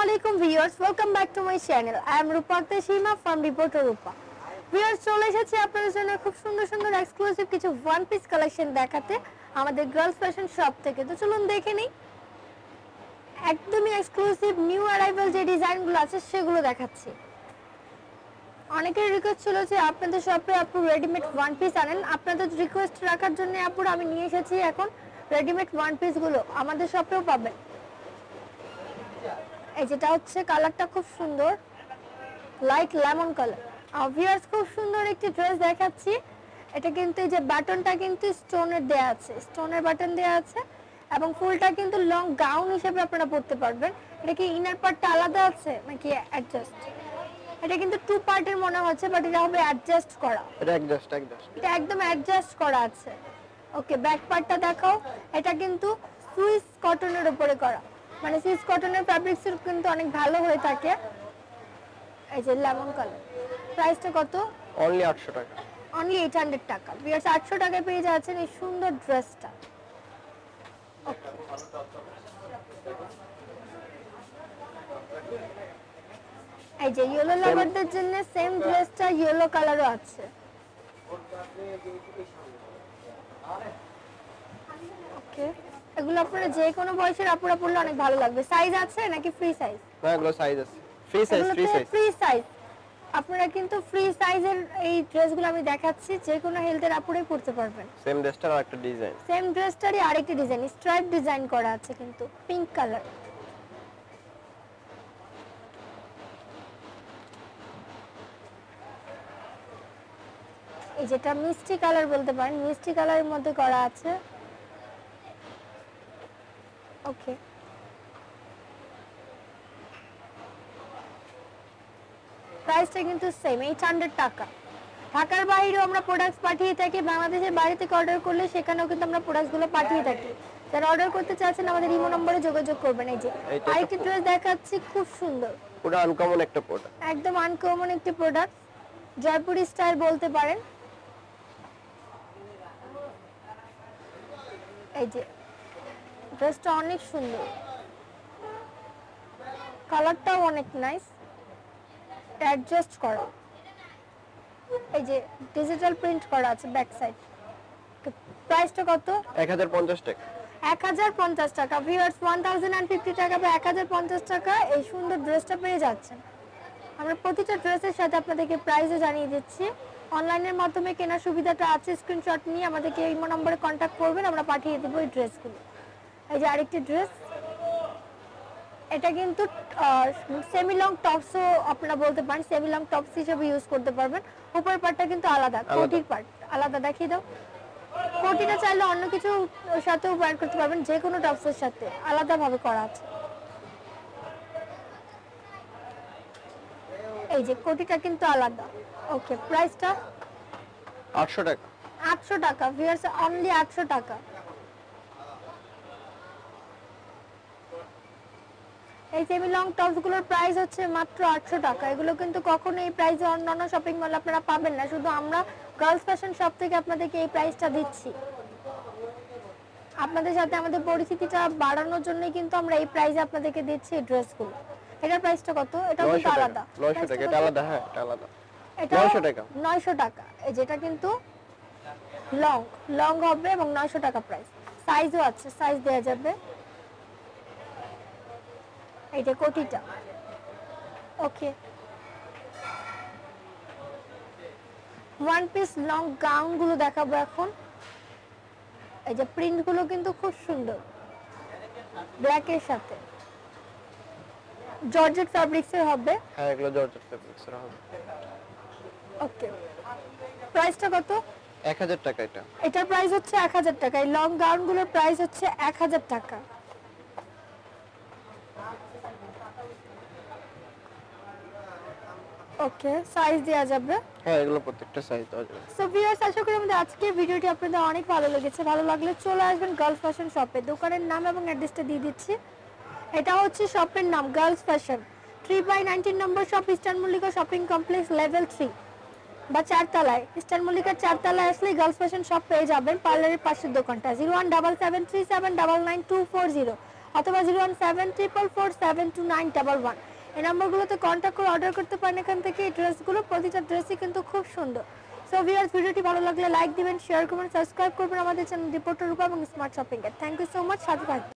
Assalamualaikum viewers, welcome back to my channel. I am Rupakta Shima from Reporter Rupa. Viewers, চলে এসেছি আপনাদের জন্য খুব সুন্দর সুন্দর এক্সক্লুসিভ কিছু ওয়ান পিস কালেকশন দেখাতে আমাদের গার্লস ফ্যাশন শপ থেকে। তো চলুন দেখে নিই। একদমই এক্সক্লুসিভ নিউ অ্যারাইভাল যে ডিজাইনগুলো আছে সেগুলো দেখাচ্ছি। অনেকের রিকোয়েস্ট ছিল যে আপনাদের শপে আপু রেডিমেড ওয়ান পিস আনেন। আপনাদের রিকোয়েস্ট রাখার জন্য আপুর আমি নিয়ে এসেছি এখন রেডিমেড ওয়ান পিসগুলো আমাদের শপেও পাবেন। এই যেটা হচ্ছে কালারটা খুব সুন্দর, লাইট লেমন কালার। ভিউয়ার্স খুব সুন্দর একটি ড্রেস দেখাচ্ছি। এটা কিন্তু এই যে বাটনটা কিন্তু স্টোনের দেয়া আছে, স্টোনের বাটন দেয়া আছে এবং ফুলটা কিন্তু লং গাউন হিসেবে আপনারা পরতে পারবেন। এটা কি ইনার পার্টটা আলাদা আছে নাকি অ্যাডজাস্ট? এটা কিন্তু টু পার্টের মনে হচ্ছে, বাট এটা হবে অ্যাডজাস্ট করা। এটা একদম অ্যাডজাস্ট করা আছে। ওকে, ব্যাক পার্টটা দেখাও। এটা কিন্তু সুইস কটনের উপরে করা, মানে সুইস কটনের ফ্যাব্রিক্স কিন্তু অনেক ভালো হয়ে থাকে। এই যে লেমন কালার। প্রাইসটা কত? অনলি 800 টাকা। অনলি 800 টাকা। ভিউয়ার্স 800 টাকায় পেয়ে যাচ্ছেন এই সুন্দর ড্রেসটা। এই যে ইয়েলো লাভারদের জন্য সেম ড্রেসটা ইয়েলো কালারও আছে। ওকে, এগুলো আপনারা যে কোনো বয়সের আপুরা পরলে অনেক ভালো লাগবে। সাইজ আছে নাকি ফ্রি সাইজ? না, এগুলো সাইজ আছে। Free size. আপনারা কিন্তু ফ্রি সাইজের এই ড্রেসগুলো আমি দেখাচ্ছি, যে কোনো হেলথের আপুরাই পরতে পারবেন। সেম ড্রেসটার আরেকটা ডিজাইন। সেম ড্রেসটারই আরেকটা ডিজাইন, স্ট্রাইপ ডিজাইন করা আছে কিন্তু পিঙ্ক কালার। এই যেটা মিষ্টি কালার বলতে পারেন, মিষ্টি কালারের মধ্যে করা আছে। ওকে, প্রাইসটা কিন্তু সেম 800 টাকা। ঢাকার বাইরেও আমরা প্রোডাক্টস পাঠিয়ে থাকি, বাংলাদেশের বাইরে থেকে অর্ডার করলে সেখানেও কিন্তু আমরা প্রোডাক্টসগুলো পাঠিয়ে থাকি। যারা অর্ডার করতে চাচ্ছেন আমাদের ইমো নম্বরে যোগাযোগ করবেন। এই যে আরেকটি ড্রেস দেখাচ্ছি, খুব সুন্দর, পুরো আনকমন একটা প্রোডাক্ট, একদম আনকমন একটি প্রোডাক্ট, জয়পুরি স্টাইল বলতে পারেন। এই যে ড্রেসটা অনেক সুন্দর, কালারটাও অনেক নাইস, অ্যাডজাস্ট করা। এই যে ডিজিটাল প্রিন্ট করা আছে ব্যাক সাইড। প্রাইসটা কত? 1050 টাকা। 1050 টাকা। ভিউয়ার্স 1050 টাকা বা 1050 টাকা এই সুন্দর ড্রেসটা পেয়ে যাচ্ছেন। আমরা প্রতিটা ড্রেসের সাথে আপনাদেরকে প্রাইসও জানিয়ে দিচ্ছি। অনলাইনের মাধ্যমে কেনার সুবিধাটা আছে, স্ক্রিনশট নিয়ে আমাদেরকে ইমো নম্বরে কন্ট্যাক্ট করবেন, আমরা পাঠিয়ে দেব এই ড্রেসগুলো। এই যে আরেকটি ড্রেস, এটা কিন্তু সেমি লং টপসও আপনারা বলতে পারেন, সেমি লং টপস হিসেবে ইউজ করতে পারবেন। উপর পার্টটা কিন্তু আলাদা, কোটির পার্ট আলাদা। দেখিয়ে দাও। কোটিটা চাইলে অন্য কিছু সাথেও ওয়্যার করতে পারবেন, যে কোনো টপসের সাথে আলাদাভাবে করা আছে। এই যে কোটিটা কিন্তু আলাদা। ওকে, প্রাইসটা 800 টাকা। 800 টাকা। ভিউয়ার্স অনলি 800 টাকা। এই সেমি লং টপস গুলোর প্রাইস হচ্ছে মাত্র 800 টাকা। এগুলো কিন্তু কখনো এই প্রাইসে অন্যান্য শপিং মলে আপনারা পাবেন না, শুধু আমরা গার্লস ফ্যাশন শপ থেকে আপনাদেরকে এই প্রাইসটা দিচ্ছি। আপনাদের সাথে আমাদের পরিচিতিটা বাড়ানোর জন্যই কিন্তু আমরা এই প্রাইসে আপনাদেরকে দিচ্ছি এই ড্রেসগুলো। এটার প্রাইসটা কত? এটা কিন্তু আলাদা। 900 টাকা। এটা আলাদা। হ্যাঁ, এটা আলাদা। এটা 900 টাকা। 900 টাকা। এই যেটা কিন্তু লং হবে এবং 900 টাকা প্রাইস। সাইজও আছে, সাইজ দেয়া যাবে। এই যে কোটিটা। ওকে, ওয়ান পিস লং গাউন গুলো দেখাবো এখন। এই যে প্রিন্ট গুলো কিন্তু খুব সুন্দর, ব্ল্যাক এর সাথে জর্জেট ফ্যাব্রিক্স এর হবে। হ্যাঁ, এগুলো জর্জেট ফ্যাব্রিক্স এর হবে। ওকে, প্রাইসটা কত? 1000 টাকা। এটার প্রাইস হচ্ছে 1000 টাকা। এই লং গাউন গুলোর প্রাইস হচ্ছে 1000 টাকা। ওকে, সাইজ দেয়া যাবে। হ্যাঁ, এগুলো প্রত্যেকটা সাইজ দেওয়া যাবে। সো ভিউয়ার্স, আশা করি আমাদের আজকের ভিডিওটি আপনাদের অনেক ভালো লেগেছে। ভালো লাগলে চলে আসবেন গার্লস ফ্যাশন শপে। দোকানের নাম এবং অ্যাড্রেসটা দিয়ে দিচ্ছি। এটা হচ্ছে শপের নাম গার্লস ফ্যাশন, 3/19 নম্বর shop, eastern Mallika shopping complex, level 3 বা 4 তলায়। ইস্টার্ন মল্লিকার 4 তলায় আসলে গার্লস ফ্যাশন শপ পেয়ে যাবেন। পার্লারের পাশের দোকানটা 017737999240। অথবা 01744472911 এই নাম্বারগুলোতে কন্ট্যাক্ট করে অর্ডার করতে পারেন এখান থেকে। এই ড্রেসগুলো প্রতিটা ড্রেসই কিন্তু খুব সুন্দর। সো ভিউয়ার্স, ভিডিওটি ভালো লাগলে লাইক দিবেন, শেয়ার করবেন, সাবস্ক্রাইব করবেন আমাদের চ্যানেল রিপোর্টার রূপা এবং স্মার্ট শপিং এর। থ্যাংক ইউ সো মাচ, সাথে থাকবেন।